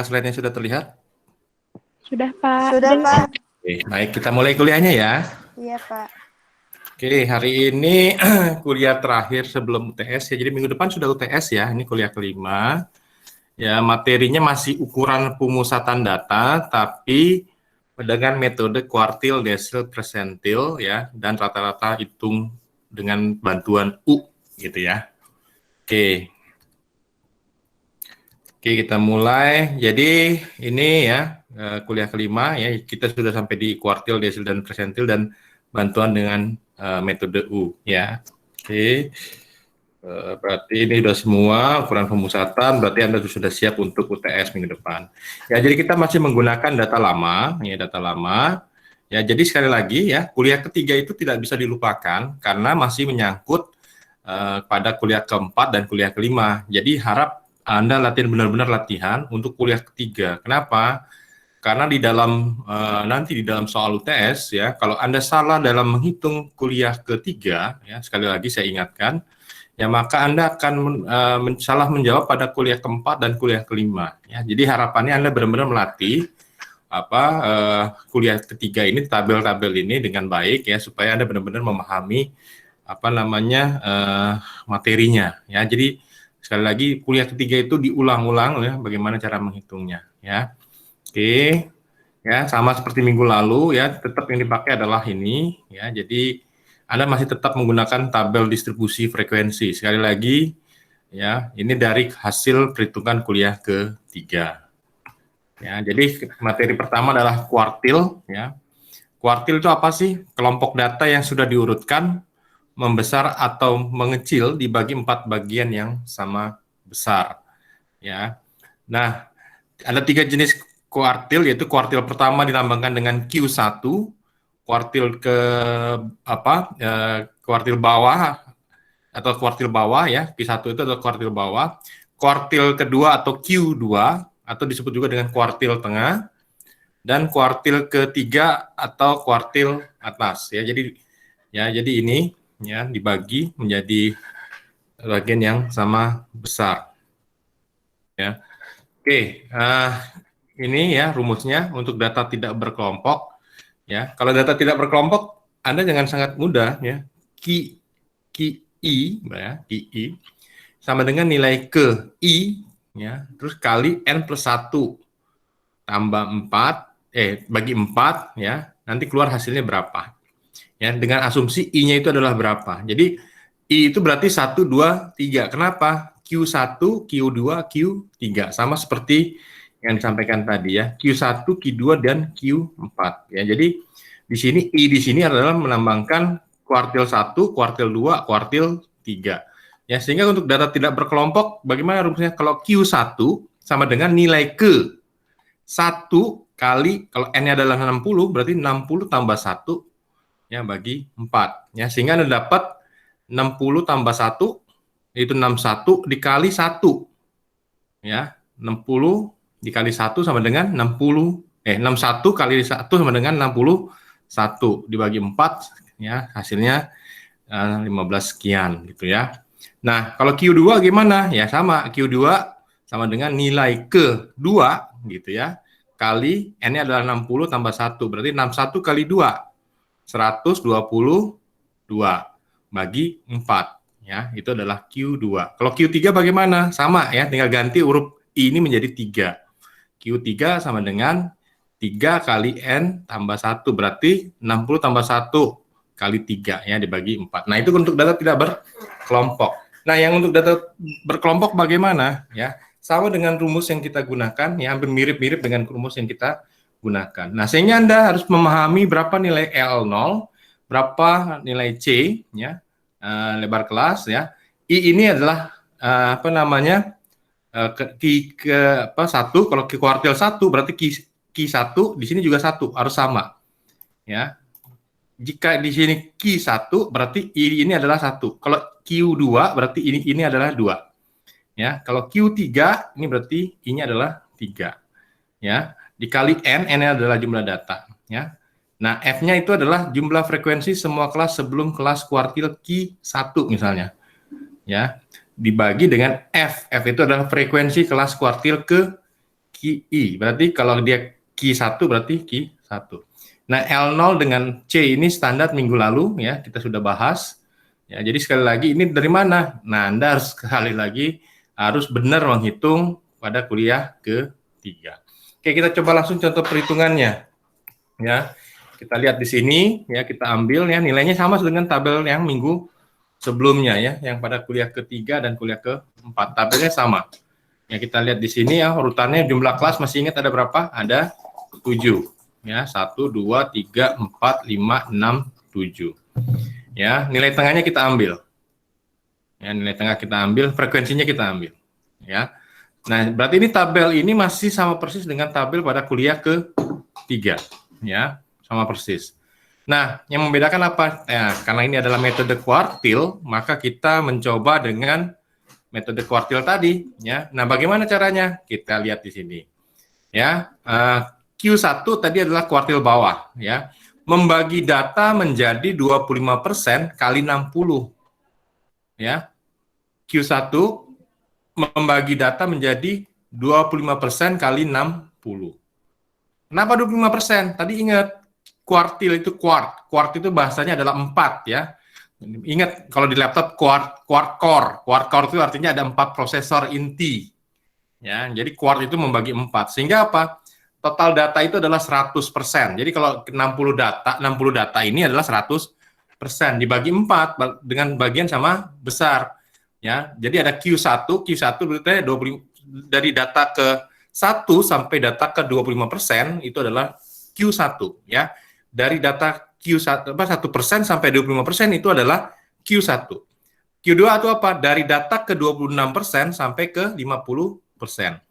Slide-nya sudah terlihat? Sudah, Pak. Sudah, Pak. Oke, baik, kita mulai kuliahnya ya. Iya, Pak. Oke, hari ini kuliah terakhir sebelum UTS ya. Jadi minggu depan sudah UTS ya. Ini kuliah kelima. Ya, materinya masih ukuran pemusatan data, tapi dengan metode kuartil, desil, persentil ya, dan rata-rata hitung dengan bantuan U gitu ya. Oke. Oke, kita mulai. Jadi ini ya kuliah kelima ya, kita sudah sampai di kuartil, desil, dan persentil dan bantuan dengan metode U ya. Oke, berarti ini sudah semua ukuran pemusatan, berarti Anda sudah siap untuk UTS minggu depan. Ya, jadi kita masih menggunakan data lama, ya data lama. Ya, jadi sekali lagi ya, kuliah ketiga itu tidak bisa dilupakan karena masih menyangkut pada kuliah keempat dan kuliah kelima. Jadi harap Anda benar-benar latihan untuk kuliah ketiga. Kenapa? Karena di dalam nanti di dalam soal UTS ya, kalau Anda salah dalam menghitung kuliah ketiga, ya sekali lagi saya ingatkan, ya maka Anda akan salah menjawab pada kuliah keempat dan kuliah kelima. Ya, jadi harapannya Anda benar-benar melatih kuliah ketiga ini, tabel-tabel ini dengan baik ya, supaya Anda benar-benar memahami materinya. Ya, jadi sekali lagi kuliah ketiga itu diulang-ulang ya, bagaimana cara menghitungnya ya. Oke, ya sama seperti minggu lalu ya, tetap yang dipakai adalah ini ya. Jadi Anda masih tetap menggunakan tabel distribusi frekuensi. Sekali lagi ya, ini dari hasil perhitungan kuliah ketiga. Ya, jadi materi pertama adalah kuartil ya. Kuartil itu apa sih? Kelompok data yang sudah diurutkan membesar atau mengecil dibagi 4 bagian yang sama besar ya. Nah, ada 3 jenis kuartil, yaitu kuartil pertama dilambangkan dengan Q1, kuartil kuartil bawah atau kuartil bawah ya, Q1 itu adalah kuartil bawah. Kuartil kedua atau Q2 atau disebut juga dengan kuartil tengah, dan kuartil ketiga atau kuartil atas ya. Jadi ini ya dibagi menjadi bagian yang sama besar ya. Oke, ini ya rumusnya untuk data tidak berkelompok ya. Kalau data tidak berkelompok Anda jangan sangat mudah ya. QI ya, QI sama dengan nilai ke I ya, terus kali n plus 1 tambah 4 bagi 4 ya, nanti keluar hasilnya berapa. Ya, dengan asumsi I-nya itu adalah berapa. Jadi I itu berarti 1, 2, 3. Kenapa? Q1, Q2, Q3. Sama seperti yang disampaikan tadi ya. Q1, Q2, dan Q4. Ya, jadi di sini I di sini adalah melambangkan kuartil 1, kuartil 2, kuartil 3. Ya, sehingga untuk data tidak berkelompok, bagaimana rumusnya? Kalau Q1 sama dengan nilai ke 1 kali, kalau N-nya adalah 60, berarti 60 tambah 1 ya bagi 4 ya, sehingga Anda dapat 60 tambah 1 yaitu 61 dikali 1 ya, 60 dikali 1 sama dengan 61 kali 1 sama dengan 61 dibagi 4 ya, hasilnya 15 sekian gitu ya. Nah, kalau Q2 gimana? Ya sama, Q2 sama dengan nilai ke 2 gitu ya, kali N-nya adalah 60 tambah 1, berarti 61 kali 2 122 bagi 4 ya, itu adalah Q2. Kalau Q3 bagaimana? Sama ya, tinggal ganti huruf I ini menjadi 3. Q3 sama dengan 3 kali N tambah 1, berarti 60 tambah 1 kali 3 ya, dibagi 4. Nah, itu untuk data tidak berkelompok. Nah, yang untuk data berkelompok bagaimana ya? Sama dengan rumus yang kita gunakan ya, hampir mirip-mirip dengan rumus yang kita gunakan. Nah, sehingga Anda harus memahami berapa nilai L0, berapa nilai C ya, lebar kelas ya. I ini adalah satu, kalau ke kuartil 1 berarti Q1 di sini juga 1, harus sama. Ya. Jika di sini Q1 berarti I ini adalah 1. Kalau Q2 berarti ini adalah 2. Ya, kalau Q3 ini berarti I-nya adalah 3. Ya. Dikali N-nya adalah jumlah data ya. Nah, F-nya itu adalah jumlah frekuensi semua kelas sebelum kelas kuartil Q1 misalnya. Ya, dibagi dengan F. F itu adalah frekuensi kelas kuartil ke QI. Berarti kalau dia Q1 berarti Q1. Nah, L0 dengan C ini standar minggu lalu ya, kita sudah bahas. Ya, jadi sekali lagi ini dari mana? Nah, Anda harus sekali lagi harus benar menghitung pada kuliah ketiga. Oke, kita coba langsung contoh perhitungannya. Ya. Kita lihat di sini ya, kita ambil ya, nilainya sama dengan tabel yang minggu sebelumnya ya, yang pada kuliah ketiga dan kuliah keempat. Tabelnya sama. Ya, kita lihat di sini ya, urutannya jumlah kelas masih ingat ada berapa? Ada 7. Ya, 1 2 3 4 5 6 7. Ya, nilai tengahnya kita ambil. Ya, nilai tengah kita ambil, frekuensinya kita ambil. Ya. Nah, berarti ini tabel ini masih sama persis dengan tabel pada kuliah ketiga. Ya, sama persis. Nah, yang membedakan apa? Ya, karena ini adalah metode kuartil, maka kita mencoba dengan metode kuartil tadi, ya. Nah, bagaimana caranya? Kita lihat di sini. Ya, Q1 tadi adalah kuartil bawah, ya. Membagi data menjadi 25% kali 60. Ya. Q1 membagi data menjadi 25% kali 60. Kenapa 25%? Tadi ingat kuartil itu quart itu bahasanya adalah 4 ya. Ingat kalau di laptop quart core itu artinya ada 4 prosesor inti. Ya, jadi quart itu membagi 4. Sehingga apa? Total data itu adalah 100%. Jadi kalau 60 data ini adalah 100% dibagi 4 dengan bagian sama besar. Ya, jadi ada Q1 berarti 20 dari data ke 1 sampai data ke 25% itu adalah Q1 ya. Dari data Q1 1% sampai 25% itu adalah Q1. Q2 itu apa? Dari data ke 26% sampai ke 50%.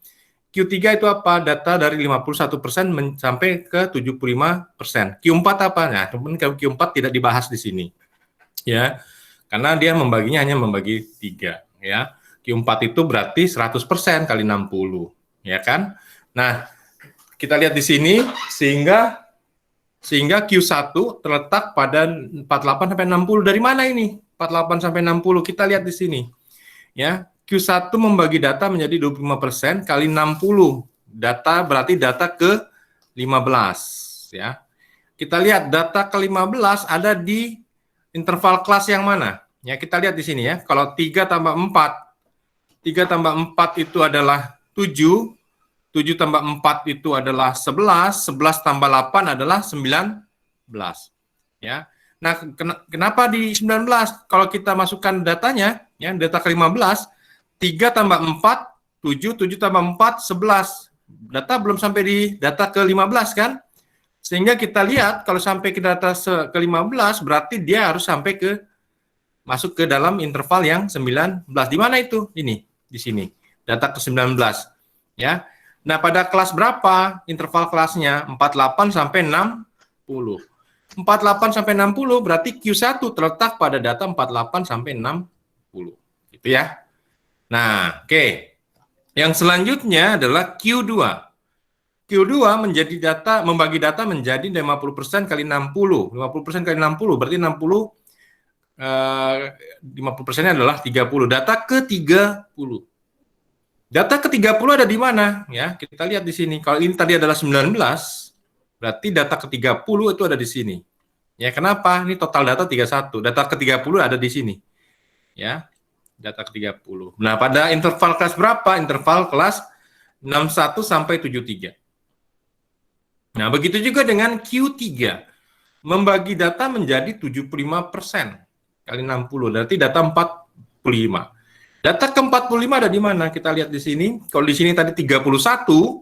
Q3 itu apa? Data dari 51% sampai ke 75%. Q4 apa? Nah, Q4 tidak dibahas di sini. Ya. Karena dia membaginya hanya membagi 3, ya. Q4 itu berarti 100% kali 60, ya kan? Nah, kita lihat di sini sehingga Q1 terletak pada 48 sampai 60. Dari mana ini? 48 sampai 60. Kita lihat di sini. Ya, Q1 membagi data menjadi 25% kali 60. Data berarti data ke 15, ya. Kita lihat data ke 15 ada di interval kelas yang mana? Ya, kita lihat di sini ya. Kalau 3 tambah 4 itu adalah 7, 7 tambah 4 itu adalah 11, 11 tambah 8 adalah 19. Ya. Nah, kenapa di 19? Kalau kita masukkan datanya, ya, data ke-15, 3 tambah 4, 7, 7 tambah 4, 11. Data belum sampai di data ke-15 kan? Sehingga kita lihat kalau sampai ke data ke-15 berarti dia harus sampai masuk ke dalam interval yang 19. Di mana itu? Ini, di sini. Data ke-19, ya. Nah, pada kelas berapa interval kelasnya? 48 sampai 60. 48 sampai 60 berarti Q1 terletak pada data 48 sampai 60. Gitu ya. Nah, oke. Yang selanjutnya adalah Q2. Q2 membagi data menjadi 50% kali 60. 50% kali 60 berarti 50%-nya adalah 30. Data ke-30. Data ke-30 ada di mana? Ya, kita lihat di sini. Kalau ini tadi adalah 19, berarti data ke-30 itu ada di sini. Ya, kenapa? Ini total data 31. Data ke-30 ada di sini. Ya, data ke-30. Nah, pada interval kelas berapa? Interval kelas 61 sampai 73. Nah, begitu juga dengan Q3. Membagi data menjadi 75% kali 60. Berarti data 45. Data ke-45 ada di mana? Kita lihat di sini. Kalau di sini tadi 31,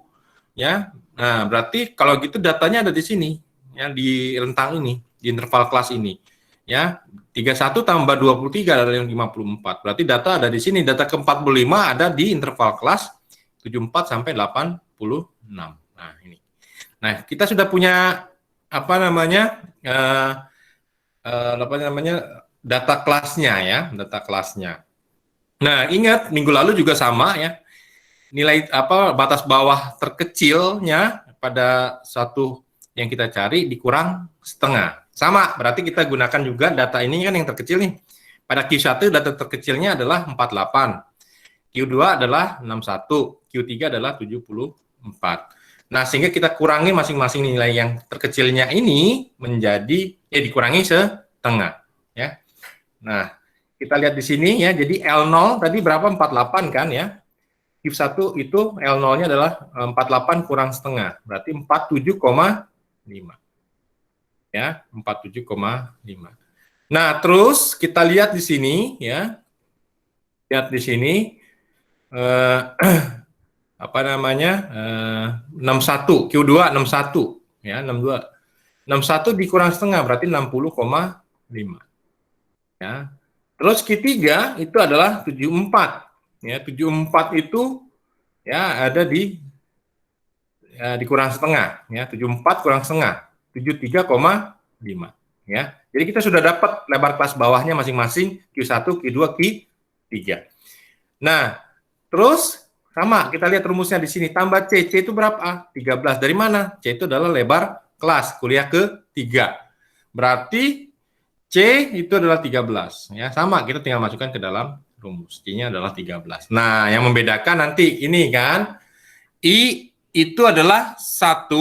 ya. Nah, berarti kalau gitu datanya ada di sini, ya, di rentang ini, di interval kelas ini. Ya, 31 tambah 23 adalah yang 54. Berarti data ada di sini. Data ke-45 ada di interval kelas 74 sampai 86. Nah, ini. Nah, kita sudah punya data kelasnya ya, data kelasnya. Nah, ingat minggu lalu juga sama ya. Nilai batas bawah terkecilnya pada satu yang kita cari dikurang setengah. Sama, berarti kita gunakan juga data ini kan yang terkecil nih. Pada Q1 data terkecilnya adalah 48. Q2 adalah 61, Q3 adalah 75. Nah, sehingga kita kurangi masing-masing nilai yang terkecilnya ini menjadi, dikurangi setengah. Ya. Nah, kita lihat di sini ya, jadi L0 tadi berapa? 48 kan ya. Q1 itu L0-nya adalah 48 kurang setengah, berarti 47,5. Ya, 47,5. Nah, terus kita lihat di sini ya. Lihat di sini apa namanya? 61, Q2 61 ya, 62. 61 dikurang setengah berarti 60,5. Ya. Terus Q3 itu adalah 74. Ya, 74 itu ya ada di dikurang setengah ya, 74 kurang setengah 73,5 ya. Jadi kita sudah dapat lebar kelas bawahnya masing-masing Q1, Q2, Q3. Nah, terus sama kita lihat rumusnya di sini, tambah C. C itu berapa? 13. Dari mana? C itu adalah lebar kelas kuliah ke-3. Berarti C itu adalah 13 ya. Sama, kita tinggal masukkan ke dalam rumus. C-nya adalah 13. Nah, yang membedakan nanti ini kan I itu adalah 1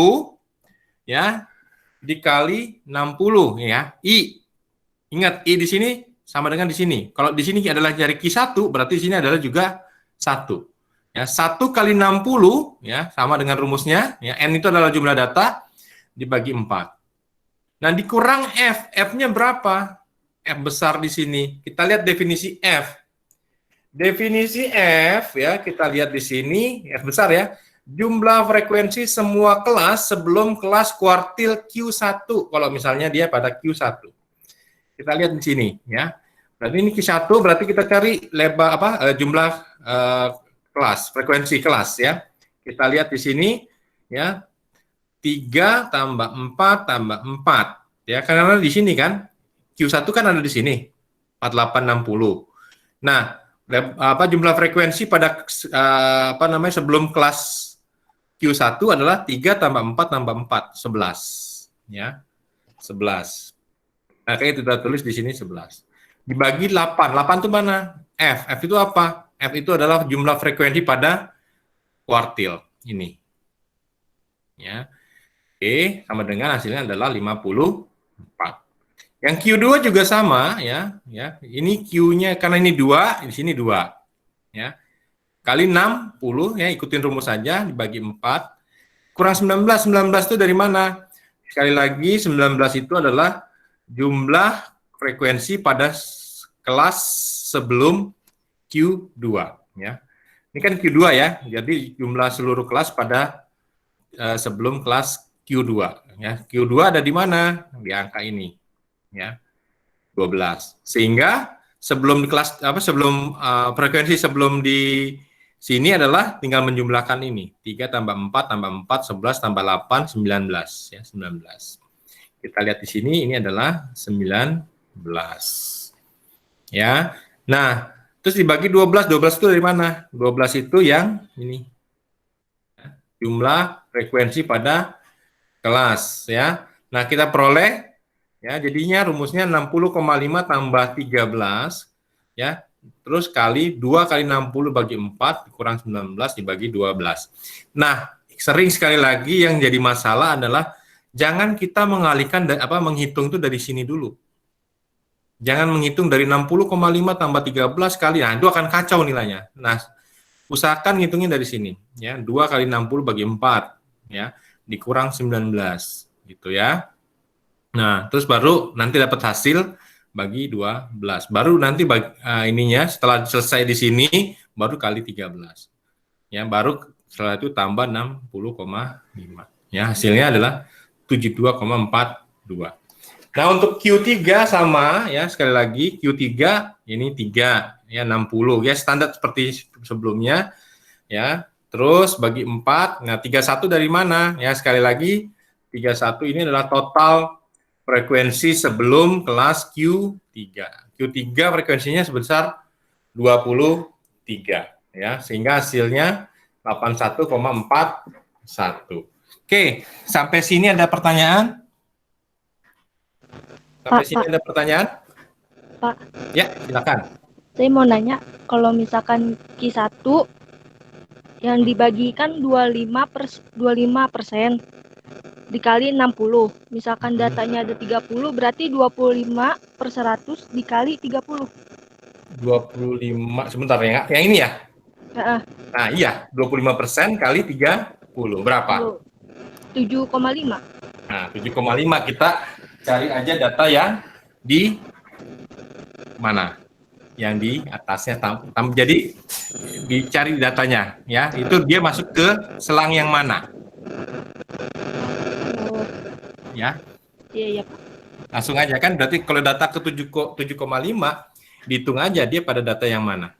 ya dikali 60 ya. I. Ingat, I di sini sama dengan di sini. Kalau di sini adalah dari Q1, berarti di sini adalah juga 1. Ya, 1 kali 60 ya sama dengan rumusnya ya, N itu adalah jumlah data dibagi 4. Nah, dikurang F. F-nya berapa? F besar di sini. Kita lihat definisi F. Definisi F ya, kita lihat di sini, F besar ya. Jumlah frekuensi semua kelas sebelum kelas kuartil Q1. Kalau misalnya dia pada Q1. Kita lihat di sini ya. Berarti ini Q1 berarti kita cari lebar jumlah kelas, frekuensi kelas ya. Kita lihat di sini ya. 3 tambah 4 tambah 4 ya, karena di sini kan Q1 kan ada di sini 4860. Nah, jumlah frekuensi pada sebelum kelas Q1 adalah 3 tambah 4 tambah 4, 11 ya. 11. Nah, kayak itu kita tulis di sini 11. Dibagi 8. 8 itu mana? F. F itu apa? F itu adalah jumlah frekuensi pada kuartil ini. Ya. Oke, sama dengan hasilnya adalah 54. Yang Q2 juga sama ya, ya. Ini Q-nya karena ini 2, di sini 2. Ya. Kali 60 ya, ikutin rumus saja dibagi 4. Kurang 19. 19 itu dari mana? Sekali lagi 19 itu adalah jumlah frekuensi pada kelas sebelum Q2 ya. Ini kan Q2 ya. Jadi jumlah seluruh kelas pada sebelum kelas Q2 ya. Q2 ada di mana? Di angka ini ya. 12. Sehingga sebelum kelas frekuensi sebelum di sini adalah tinggal menjumlahkan ini. 3 tambah 4 tambah 4 11 tambah 8 19 ya, 19. Kita lihat di sini ini adalah 19. Ya. Nah, terus dibagi 12. 12 itu dari mana? 12 itu yang ini. Jumlah frekuensi pada kelas ya. Nah, kita peroleh ya, jadinya rumusnya 60,5 tambah 13 ya. Terus kali 2 kali 60 bagi 4 kurang 19 dibagi 12. Nah, sering sekali lagi yang jadi masalah adalah jangan kita mengalihkan menghitung itu dari sini dulu. Jangan menghitung dari 60,5 tambah 13 kali. Nah, itu akan kacau nilainya. Nah, usahakan ngitungnya dari sini ya. 2 kali 60 bagi 4 ya, dikurang 19 gitu ya. Nah, terus baru nanti dapat hasil bagi 12. Baru nanti ininya setelah selesai di sini baru kali 13. Ya, baru setelah itu tambah 60,5. Ya, hasilnya adalah 72,42. Nah, untuk Q3 sama ya, sekali lagi Q3 ini 3 ya, 60 ya, standar seperti sebelumnya ya. Terus bagi 4. Nah, 31 dari mana? Ya, sekali lagi 31 ini adalah total frekuensi sebelum kelas Q3. Q3 frekuensinya sebesar 23 ya, sehingga hasilnya 81,41. Oke, sampai sini ada pertanyaan? Sampai sini ada pertanyaan? Pak. Ya, silakan. Saya mau nanya, kalau misalkan Q1 yang dibagikan 25% dikali 60. Misalkan datanya ada 30, berarti 25/100 dikali 30. 25, sebentar ya, yang ini ya? Heeh. Nah, iya, 25% kali 30. Berapa? 7,5. Nah, 7,5 kita cari aja data yang di mana? Yang di atasnya. Jadi dicari datanya ya. Itu dia masuk ke selang yang mana? Oh, Ya. iya Pak. Langsung aja kan, berarti kalau data ke 7,5 dihitung aja dia pada data yang mana.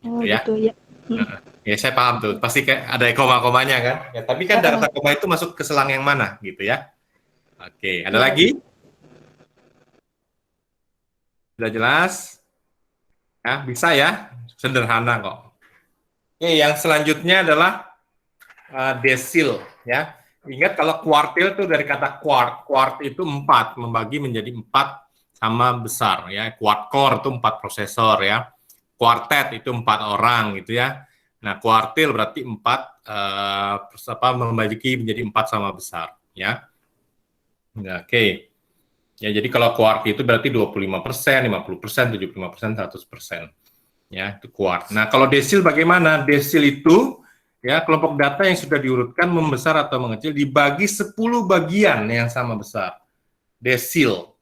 Oh, Gitu ya. gitu ya. Nah, ya saya paham tuh. Pasti kayak ada koma-komanya kan. Ya, tapi kan data koma itu masuk ke selang yang mana gitu ya. Oke, ada lagi? Sudah jelas? Ya, bisa ya. Sederhana kok. Oke, yang selanjutnya adalah desil ya. Ingat kalau kuartil itu dari kata quart. Quart itu 4, membagi menjadi 4 sama besar ya. Quad core itu 4 prosesor ya. Quartet itu 4 orang gitu ya. Nah, kuartil berarti 4 membagi menjadi 4 sama besar ya. Nah, oke. Ya, jadi kalau quart itu berarti 25%, 50%, 75%, 100%. Ya, itu quart. Nah, kalau desil bagaimana? Desil itu ya kelompok data yang sudah diurutkan membesar atau mengecil dibagi 10 bagian yang sama besar. Desil.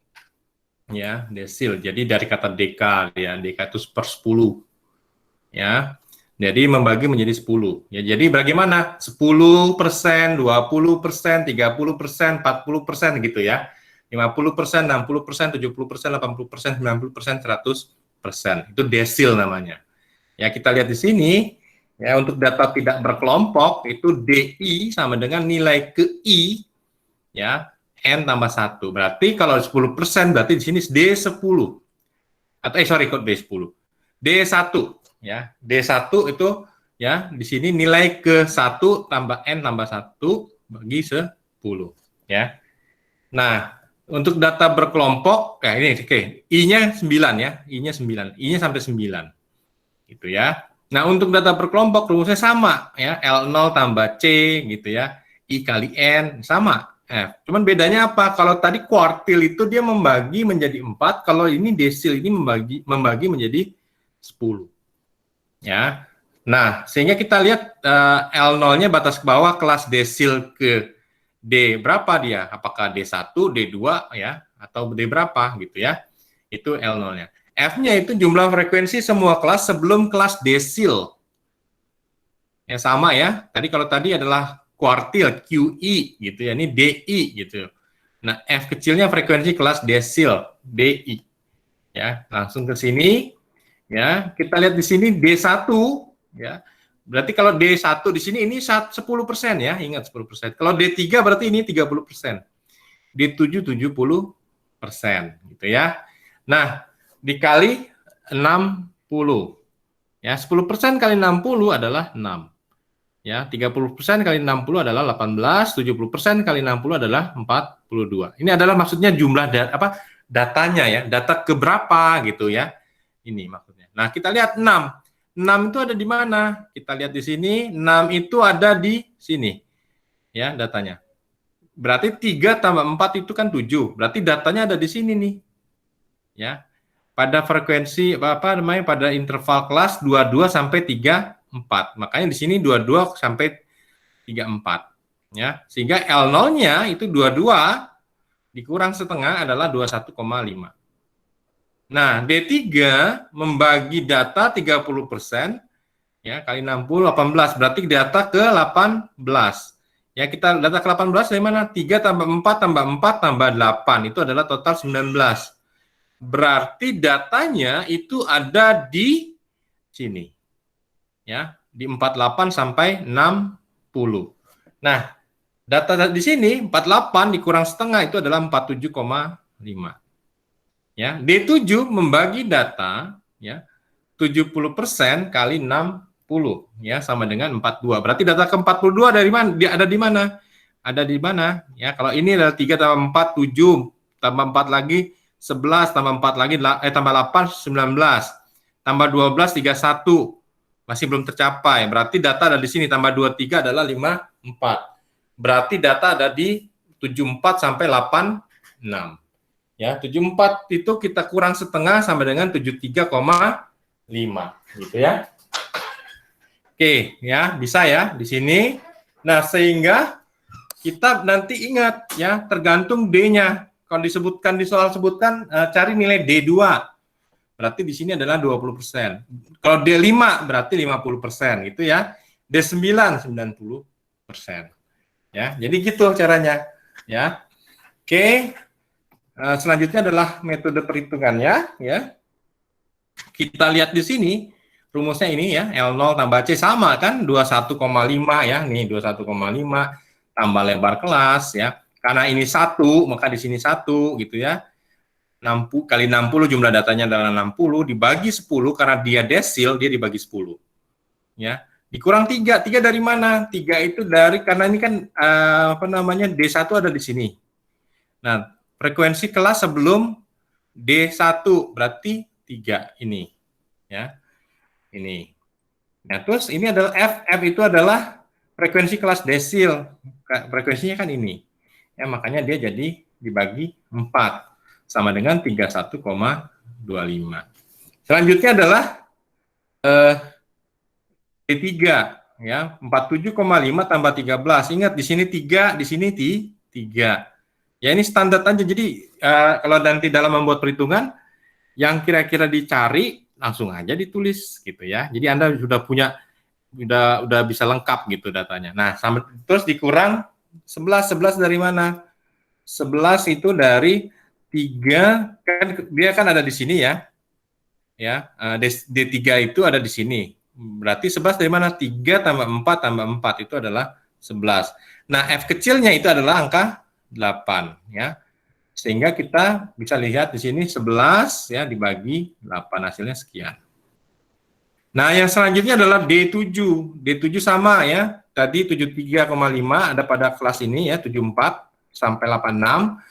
Ya, desil. Jadi dari kata deka ya, deka itu per 10. Ya. Jadi membagi menjadi 10. Ya, jadi bagaimana? 10%, 20%, 30%, 40% gitu ya. 50%, 60%, 70%, 80%, 90%, 100%. Itu desil namanya. Ya, kita lihat di sini, ya untuk data tidak berkelompok, itu DI sama dengan nilai ke I, ya, N tambah 1. Berarti kalau 10%, berarti di sini D10. Atau, kok D10. D1, ya. D1 itu, ya, di sini nilai ke 1 tambah N tambah 1 bagi 10, ya. Nah, untuk data berkelompok, ini oke, I-nya 9 ya, I-nya 9, I-nya sampai 9. Gitu ya. Nah, untuk data berkelompok rumusnya sama ya, L0 tambah C gitu ya. I kali N sama. Cuman bedanya apa? Kalau tadi kuartil itu dia membagi menjadi 4, kalau ini desil ini membagi menjadi 10. Ya. Nah, sehingga kita lihat L0-nya batas bawah kelas desil ke D berapa dia? Apakah D1, D2 ya, atau D berapa gitu ya. Itu L0-nya. F-nya itu jumlah frekuensi semua kelas sebelum kelas desil. Yang sama ya. Tadi kalau tadi adalah kuartil QI gitu ya. Ini DI gitu. Nah, F kecilnya frekuensi kelas desil, DI. Ya, langsung ke sini ya. Kita lihat di sini D1 ya. Berarti kalau D1 di sini ini 10% ya, ingat 10%. Kalau D3 berarti ini 30%. D7 70% gitu ya. Nah, dikali 60. Ya, 10% kali 60 adalah 6. Ya, 30% kali 60 adalah 18, 70% kali 60 adalah 42. Ini adalah maksudnya jumlah datanya ya, data keberapa gitu ya. Ini maksudnya. Nah, kita lihat 6. 6 itu ada di mana? Kita lihat di sini, 6 itu ada di sini. Ya, datanya. Berarti 3 tambah 4 itu kan 7. Berarti datanya ada di sini nih. Ya, pada frekuensi pada interval kelas 22 sampai 34. Makanya di sini 22 sampai 34 ya. Sehingga L0-nya itu 22 dikurang setengah adalah 21,5. Nah, D3 membagi data 30% ya kali 60 18 berarti data ke 18. Ya, kita data ke 18 dari mana? 3 tambah 4 tambah 4 tambah 8 itu adalah total 19. Berarti datanya itu ada di sini. Ya, di 48 sampai 60. Nah, data di sini 48 dikurang setengah itu adalah 47,5. Ya, D7 membagi data ya 70% kali 60 ya sama dengan 42. Berarti data ke 42 dari mana? Dia ada di mana? Ada di mana? Ya, kalau ini adalah 3 tambah 4 7 tambah 4 lagi 11 tambah 4 lagi tambah 8 19 tambah 12 31 Masih belum tercapai. Berarti data ada di sini tambah 23 adalah 54. Berarti data ada di 74 sampai 86. Ya, 74 itu kita kurang setengah sama dengan 73,5 gitu ya. Oke, ya, bisa ya di sini. Nah, sehingga kita nanti ingat ya, tergantung D-nya. Kalau disebutkan di soal sebutkan cari nilai D2. Berarti di sini adalah 20%. Kalau D5 berarti 50% gitu ya. D9 90%. Ya, jadi gitu caranya ya. Oke. Selanjutnya adalah metode perhitungannya ya. Kita lihat di sini rumusnya ini ya, L0 tambah C sama kan 21,5 ya. Nih 21,5 tambah lebar kelas ya. Karena ini 1, maka di sini 1 gitu ya. 60 kali 60 jumlah datanya adalah 60 dibagi 10 karena dia desil dia dibagi 10 ya dikurang 3 dari mana 3 itu dari karena ini kan D1 ada di sini. Nah frekuensi kelas sebelum D1 berarti 3 ini ya ini. Nah terus ini adalah F itu adalah frekuensi kelas desil, frekuensinya kan ini ya makanya dia jadi dibagi 4 sama dengan 31,25. Selanjutnya adalah D3 ya, 47,5 tambah 13. Ingat di sini 3, di sini 3. Ya ini standar aja. Jadi kalau nanti dalam membuat perhitungan yang kira-kira dicari langsung aja ditulis gitu ya. Jadi Anda sudah punya udah bisa lengkap gitu datanya. Nah, terus dikurang 11 dari mana? 11 itu dari 3 kan dia kan ada di sini ya. Ya, D3 itu ada di sini. Berarti 11 dari mana? 3 tambah 4 tambah 4 itu adalah 11. Nah, F kecilnya itu adalah angka 8 ya. Sehingga kita bisa lihat di sini 11 ya dibagi 8 hasilnya sekian. Nah, yang selanjutnya adalah D7. D7 sama ya. Tadi 73,5 ada pada kelas ini ya, 74 sampai 86.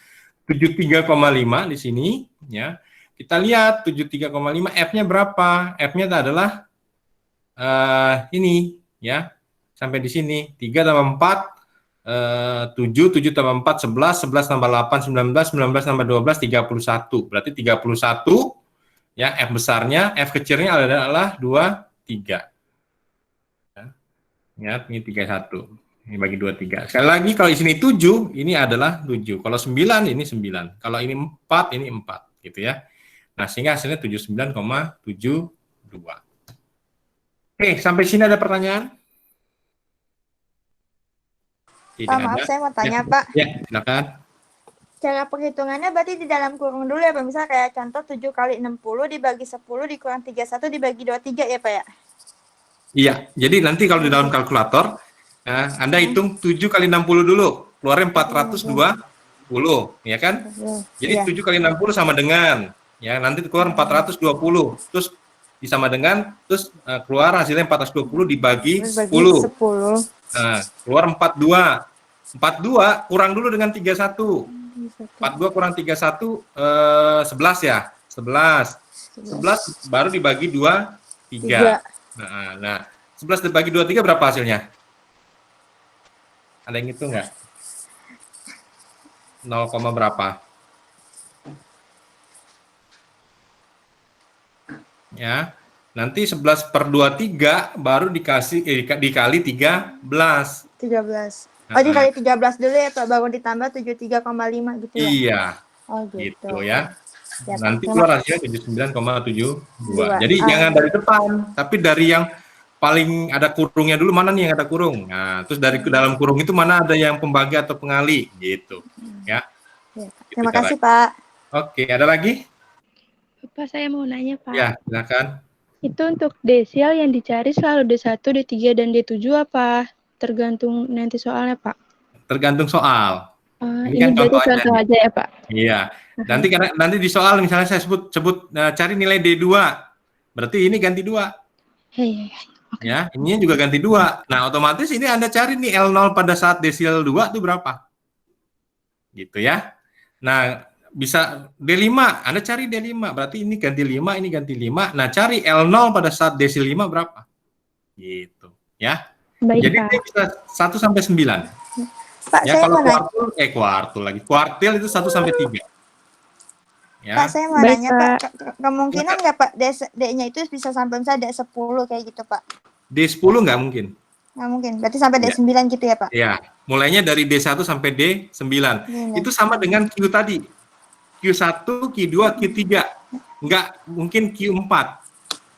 73,5 di sini ya. Kita lihat 73,5 F-nya berapa? F-nya adalah ini ya. Sampai di sini 3 tambah 4 7 tambah 4 11 11 tambah 8 19 19 tambah 12 31. Berarti 31 ya F besarnya, F kecilnya adalah 2 3. Ya, ini 31. Ini bagi 23. Sekali lagi kalau di sini 7, ini adalah 7. Kalau 9 ini 9. Kalau ini 4 ini 4 gitu ya. Nah, sehingga hasilnya 79,72. Oke, sampai sini ada pertanyaan? Pak, maaf saya mau tanya, Pak. Ya, silakan. Cara perhitungannya berarti di dalam kurung dulu ya, Pak. Misalnya kayak contoh 7 kali 60 dibagi 10 dikurang 31 dibagi 23 ya, Pak ya? Iya, jadi nanti kalau di dalam kalkulator, Anda hitung 7 kali 60 dulu, keluarnya 420, ya kan? Jadi 7 kali 60 sama dengan, ya nanti keluar 420, terus disama dengan, terus keluar hasilnya 420 dibagi 10. Nah, keluar 42. 42 kurang dulu dengan 31. 42 kurang 31, 11 ya? 11 baru dibagi 2, 3. Nah, 11 dibagi 23 berapa hasilnya? Ada yang hitung nggak? 0, berapa? Ya, nanti 11 per 23 baru dikali 13. 13. Oh, dikali 13 dulu ya, Pak, baru ditambah 73,5 gitu ya? Iya. Oh, gitu Ya. Ya, Nanti keluar hasilnya 79,72. Jadi jangan dari depan, tapi dari yang paling ada kurungnya dulu, mana nih yang ada kurung. Nah, terus dari dalam kurung itu mana ada yang pembagi atau pengali gitu. Ya. Terima kasih, Pak. Oke, ada lagi? Bapak, saya mau nanya, Pak. Ya, silakan. Itu untuk desil yang dicari selalu D1, D3, dan D7 apa? Tergantung nanti soalnya, Pak. Tergantung soal. Ini kan contoh aja ya, Pak. Iya. Nanti di soal misalnya saya sebut cari nilai D2. Berarti ini ganti 2. Okay. Ya, ini juga ganti 2. Nah, otomatis ini Anda cari nih L0 pada saat desil 2 itu berapa? Gitu ya. Nah, bisa D5, Anda cari D5. Berarti ini ganti 5, ini ganti 5. Nah, cari L0 pada saat desil 5 berapa? Gitu. Ya. Baik, Jadi Pak. dia bisa 1 sampai 9. Pak, Ya, saya kalau mau nanya. kuartil itu 1 sampai 3. Ya. Pak, saya mau Baik, nanya, Pak. Pak. Kemungkinan nggak, Pak, D-nya itu bisa sampai misalnya D10 kayak gitu, Pak? D10 nggak mungkin. Nggak mungkin. Berarti sampai Ya. D9 gitu ya, Pak? Ya, mulainya dari D1 sampai D9. Iya. Itu sama dengan Q tadi. Q1, Q2, Q3. Nggak mungkin Q4.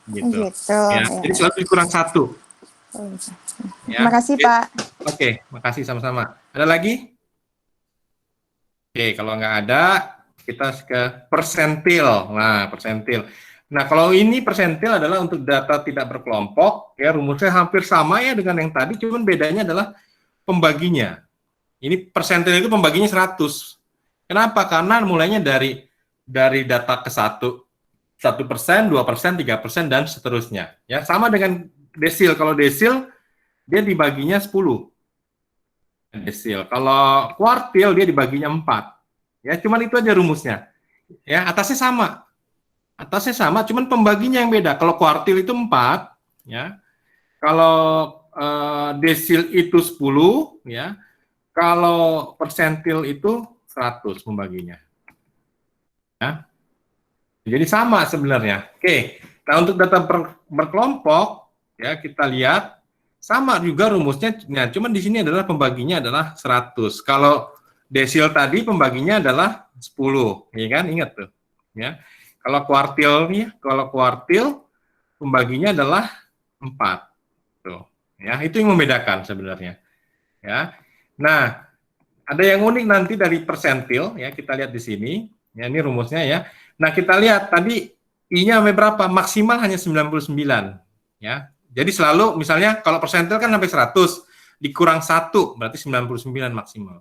Gitu. Gitu. Ya, Ya. jadi selalu dikurang 1. Ya. Terima kasih, Pak. Oke, makasih sama-sama. Ada lagi? Oke, kalau nggak ada, kita ke persentil. Nah, persentil. Nah, kalau ini persentil adalah untuk data tidak berkelompok, ya rumusnya hampir sama ya dengan yang tadi, cuman bedanya adalah pembaginya. Ini persentil itu pembaginya 100. Kenapa? Karena mulainya dari data ke 1%, 2%, 3%, dan seterusnya. Ya, sama dengan desil. Kalau desil, dia dibaginya 10. Desil. Kalau kuartil, dia dibaginya 4. Ya, cuman itu aja rumusnya. Ya, atasnya sama. Atasnya sama, cuman pembaginya yang beda. Kalau kuartil itu 4, ya. Kalau desil itu 10, ya. Kalau persentil itu 100 pembaginya. Ya. Jadi sama sebenarnya. Oke. Nah, untuk data berkelompok, ya kita lihat sama juga rumusnya. Nah, cuman di sini adalah pembaginya adalah 100. Kalau desil tadi pembaginya adalah 10, ya kan? Ingat tuh, ya. Kalau kuartil pembaginya adalah 4. Tuh. Ya, itu yang membedakan sebenarnya. Ya. Nah, ada yang unik nanti dari persentil, ya, kita lihat di sini. Ya, ini rumusnya ya. Nah, kita lihat tadi I-nya sampai berapa? Maksimal hanya 99, ya. Jadi selalu misalnya kalau persentil kan sampai 100, dikurang 1 berarti 99 maksimal.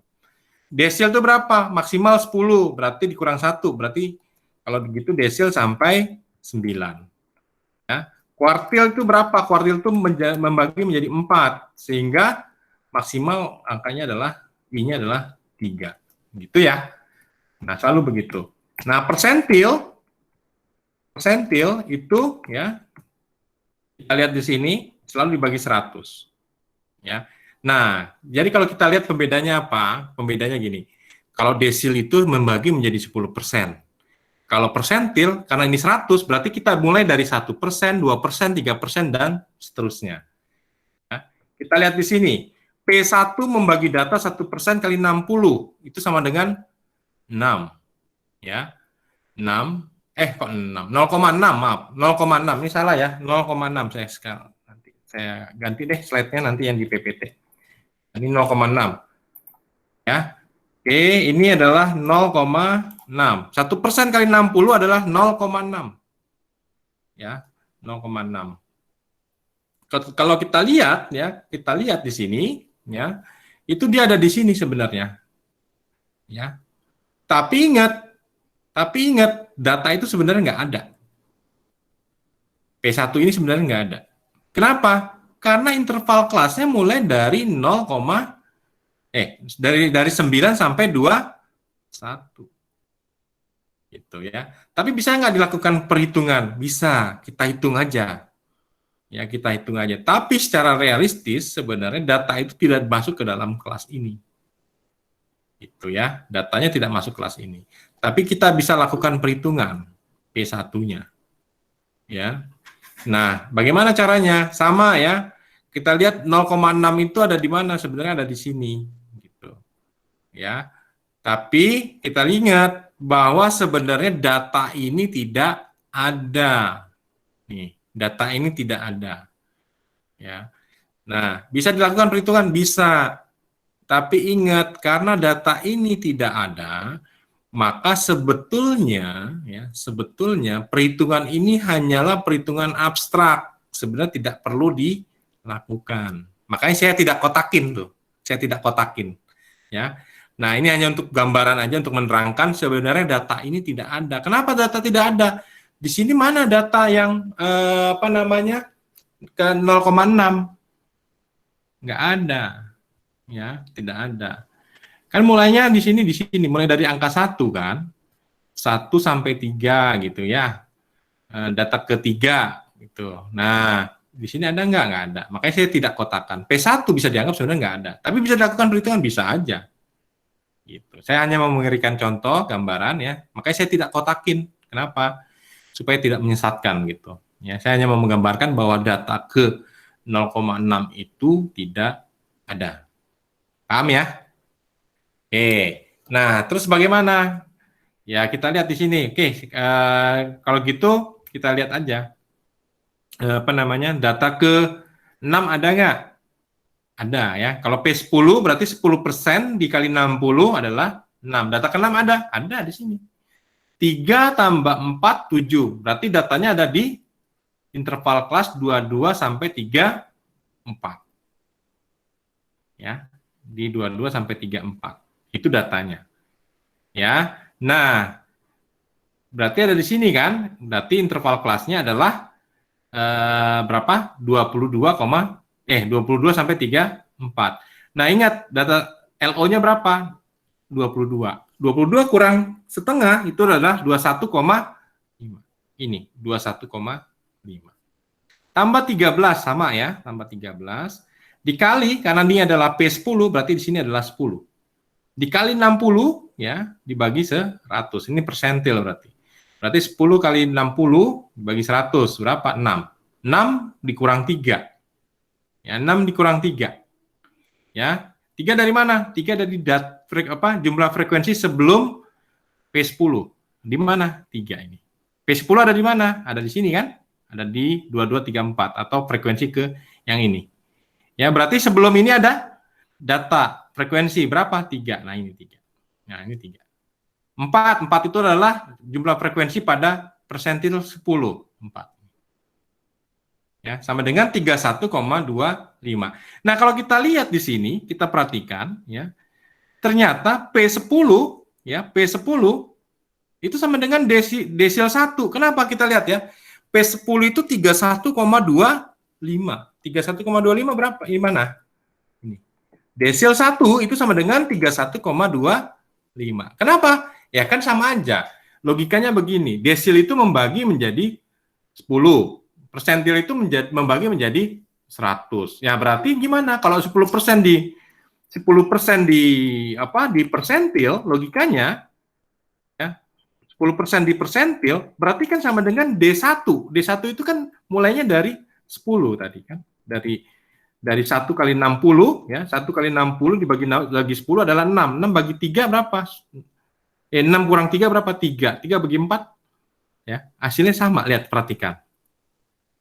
Desil itu berapa? Maksimal 10, berarti dikurang 1, berarti kalau begitu desil sampai 9. Ya. Kuartil itu berapa? Kuartil itu membagi menjadi 4, sehingga maksimal angkanya adalah I-nya adalah 3. Gitu ya. Nah, selalu begitu. Nah, persentil itu ya kita lihat di sini selalu dibagi 100. Ya. Nah, jadi kalau kita lihat pembedanya apa? Pembedanya gini. Kalau desil itu membagi menjadi 10%. Kalau persentil, karena ini 100, berarti kita mulai dari 1%, 2%, 3%, dan seterusnya. Ya. Kita lihat di sini. P1 membagi data 1% kali 60. Itu sama dengan 6. Ya. 6. Kok 6? 0,6, maaf. 0,6. Ini salah ya. 0,6 saya sekarang. Nanti saya ganti deh slide-nya nanti yang di PPT. Ini 0,6. Ya. Oke, ini adalah 0,6. 1% kali 60 adalah 0,6. Ya, 0,6. Kalau kita lihat ya, kita lihat di sini ya, itu dia ada di sini sebenarnya. Ya. Tapi ingat data itu sebenarnya nggak ada. P1 ini sebenarnya nggak ada. Kenapa? Karena interval kelasnya mulai dari dari 9 sampai 21. Gitu ya. Tapi bisa nggak dilakukan perhitungan? Bisa, kita hitung aja. Ya, kita hitung aja. Tapi secara realistis sebenarnya data itu tidak masuk ke dalam kelas ini. Gitu ya. Datanya tidak masuk kelas ini. Tapi kita bisa lakukan perhitungan P1-nya. Ya. Nah, bagaimana caranya? Sama ya. Kita lihat 0,6 itu ada di mana? Sebenarnya ada di sini. Gitu. Ya. Tapi kita ingat bahwa sebenarnya data ini tidak ada. Nih, data ini tidak ada. Ya. Nah, bisa dilakukan perhitungan? Bisa. Tapi ingat, karena data ini tidak ada, maka sebetulnya perhitungan ini hanyalah perhitungan abstrak, sebenarnya tidak perlu dilakukan. Makanya saya tidak kotakin tuh, ya. Nah, ini hanya untuk gambaran aja untuk menerangkan sebenarnya data ini tidak ada. Kenapa data tidak ada? Di sini mana data yang ke 0,6? Nggak ada, ya, tidak ada. Kan mulainya di sini, mulai dari angka 1 kan, 1 sampai 3 gitu ya, data ketiga gitu. Nah, Di sini ada nggak? Nggak ada. Makanya saya tidak kotakan. P1 bisa dianggap sebenarnya nggak ada. Tapi bisa dilakukan perhitungan, bisa aja. Gitu. Saya hanya mau memberikan contoh, gambaran ya. Makanya saya tidak kotakin. Kenapa? Supaya tidak menyesatkan gitu. Ya, saya hanya mau menggambarkan bahwa data ke 0,6 itu tidak ada. Paham ya? Oke. Nah, terus bagaimana? Ya, kita lihat di sini. Oke, kalau gitu kita lihat aja. Apa namanya? Data ke 6 ada nggak? Ada ya. Kalau P10 berarti 10% dikali 60 adalah 6. Data ke 6 ada? Ada di sini. 3 tambah 4, 7. Berarti datanya ada di interval kelas 22 sampai 34. Ya, di 22 sampai 34. Itu datanya. Ya. Nah, berarti ada di sini kan? Berarti interval kelasnya adalah berapa? 22 sampai 34. Nah, ingat data LO-nya berapa? 22. 22 kurang setengah itu adalah 21,5. Ini 21,5. Tambah 13 sama ya, tambah 13 dikali karena ini adalah P10 berarti di sini adalah 10. Dikali 60 ya, dibagi 100. Ini persentil berarti. Berarti 10 kali 60 dibagi 100 berapa? 6. 6 dikurang 3. Ya, 6 dikurang 3. Ya, 3 dari mana? 3 dari jumlah frekuensi sebelum P10. Di mana? 3 ini. P10 ada di mana? Ada di sini kan? Ada di 2234 atau frekuensi ke yang ini. Ya, berarti sebelum ini ada data frekuensi berapa? 3. Nah, ini 3. Nah, ini 3. 4 itu adalah jumlah frekuensi pada persentil 10. 4. Ya, sama dengan 31,25. Nah, kalau kita lihat di sini, kita perhatikan ya. Ternyata P10 ya, P10 itu sama dengan desil 1. Kenapa kita lihat ya? P10 itu 31,25. 31,25 berapa? Ini mana? Ini. Desil 1 itu sama dengan 31,25. Kenapa? Ya kan sama aja. Logikanya begini, desil itu membagi menjadi 10. Persentil itu membagi menjadi 100. Ya berarti gimana? Kalau 10% di persentil, logikanya ya 10% di persentil berarti kan sama dengan D1. D1 itu kan mulainya dari 10 tadi kan. Dari 1 kali 60 ya, 1 kali 60 dibagi 10 adalah 6. 6 bagi 3 berapa? 6 kurang 3 berapa? 3. 3 bagi 4 ya. Hasilnya sama, lihat perhatikan.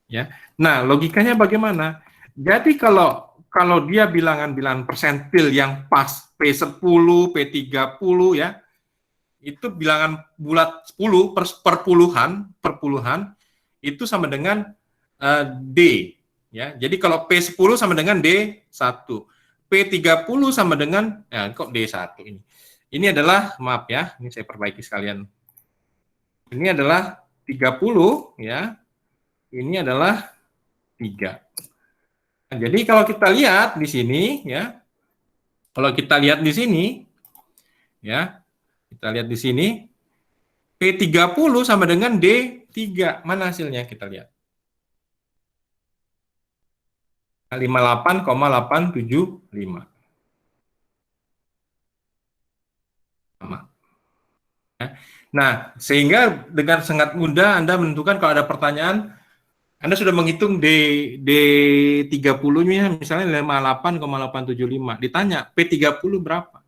Ya. Nah, logikanya bagaimana? Jadi kalau dia bilangan persentil yang pas P10, P30 ya, itu bilangan bulat 10 per puluhan itu sama dengan D ya. Jadi kalau P10 sama dengan D1. P30 sama dengan kok D1 ini. Ini adalah maaf ya, ini saya perbaiki sekalian. Ini adalah 30 ya. Ini adalah 3. Nah, jadi kalau kita lihat di sini ya. Kalau kita lihat di sini ya. Kita lihat di sini P30 sama dengan D3. Mana hasilnya kita lihat? 58,875. Sama. Nah, sehingga dengan sangat mudah Anda menentukan kalau ada pertanyaan Anda sudah menghitung D30-nya misalnya 58,875. Ditanya P30 berapa?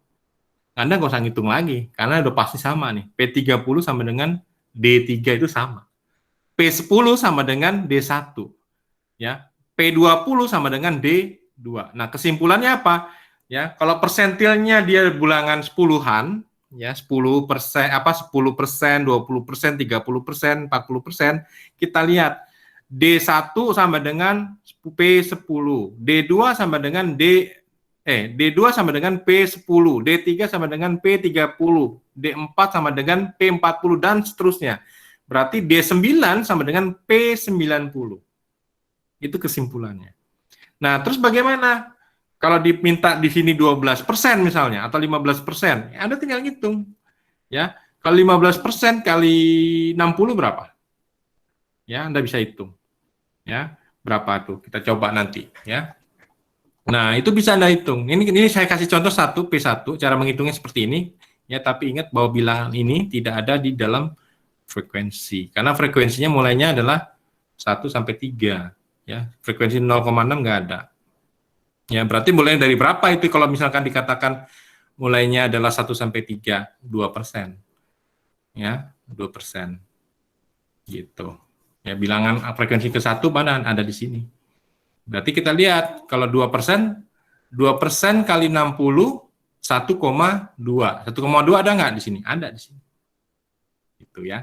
Anda nggak usah ngitung lagi karena udah pasti sama nih. P30 sama dengan D3 itu sama. P10 sama dengan D1. Ya. P20 sama dengan D2. Nah, kesimpulannya apa? Ya, kalau persentilnya dia bilangan 10-an, ya 10%, 10%, 20%, 30%, 40%, kita lihat D1 sama dengan P10, D2 sama dengan D2 sama dengan P10, D3 sama dengan P30, D4 sama dengan P40 dan seterusnya. Berarti D9 sama dengan P90. Itu kesimpulannya. Nah, terus bagaimana? Kalau diminta di sini 12% misalnya atau 15%, ya Anda tinggal ngitung. Ya, kalau 15% kali 60 berapa? Ya, Anda bisa hitung. Ya, berapa tuh? Kita coba nanti ya. Nah, itu bisa Anda hitung. Ini saya kasih contoh P1, cara menghitungnya seperti ini. Ya, tapi ingat bahwa bilangan ini tidak ada di dalam frekuensi. Karena frekuensinya mulainya adalah 1 sampai 3. Ya, frekuensi 0,6 nggak ada. Ya, berarti mulai dari berapa itu kalau misalkan dikatakan mulainya adalah 1 sampai 3, 2%. Ya, 2%. Gitu. Ya, bilangan frekuensi ke-1 mana ada di sini. Berarti kita lihat kalau 2%, 2% kali 60 1,2. 1,2 ada nggak di sini? Ada di sini. Gitu ya.